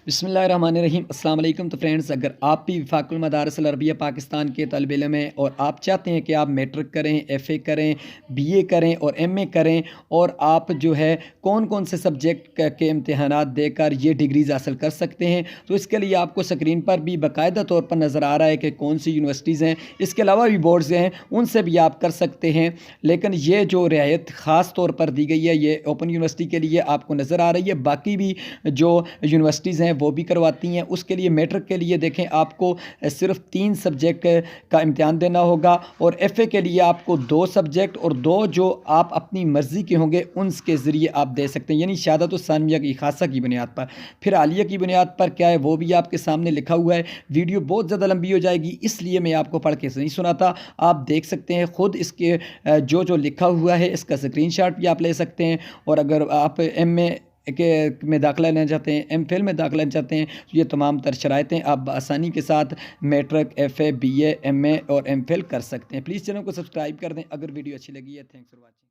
बिस्मिल्लाहिर्रहमानिर्रहीम अस्सलाम वालेकुम। तो फ्रेंड्स, अगर आप भी वफ़ाक़ुल मदारिस अल अरबिया पाकिस्तान के तलब इल्म हैं और आप चाहते हैं कि आप मैट्रिक करें, एफ़ए करें, बीए करें और एमए करें और आप जो है कौन कौन से सब्जेक्ट के इम्तिहानात देकर ये डिग्रीज़ हासिल कर सकते हैं, तो इसके लिए आपको स्क्रीन पर भी बाकायदा तौर पर नज़र आ रहा है कि कौन सी यूनिवर्सिटीज़ हैं। इसके अलावा भी बोर्ड्स हैं, उनसे भी आप कर सकते हैं, लेकिन ये जो रियायत ख़ास तौर पर दी गई है ये ओपन यूनिवर्सिटी के लिए आपको नज़र आ रही है। बाकी भी जो यूनिवर्सिटीज़ हैं वो भी करवाती हैं। उसके लिए मैट्रिक के लिए देखें, आपको सिर्फ 3 सब्जेक्ट का इम्तिहान देना होगा और एफ़ए के लिए आपको 2 सब्जेक्ट और 2 जो आप अपनी मर्ज़ी के होंगे उनके ज़रिए आप दे सकते हैं, यानी शहादत व सानविया की खासा की बुनियाद पर। फिर आलिया की बुनियाद पर क्या है वो भी आपके सामने लिखा हुआ है। वीडियो बहुत ज़्यादा लंबी हो जाएगी, इसलिए मैं आपको पढ़ के नहीं सुनाता। आप देख सकते हैं खुद इसके जो लिखा हुआ है इसका स्क्रीनशॉट भी आप ले सकते हैं। और अगर आप एमए के में दाखिला लेना चाहते हैं, एमफिल में दाखिला लेना चाहते हैं, तो ये तमाम तर शराइतें आप आसानी के साथ मैट्रिक, एफ़ए, बीए, एमए और एमफिल कर सकते हैं। प्लीज़ चैनल को सब्सक्राइब कर दें अगर वीडियो अच्छी लगी है। Thanks for watching.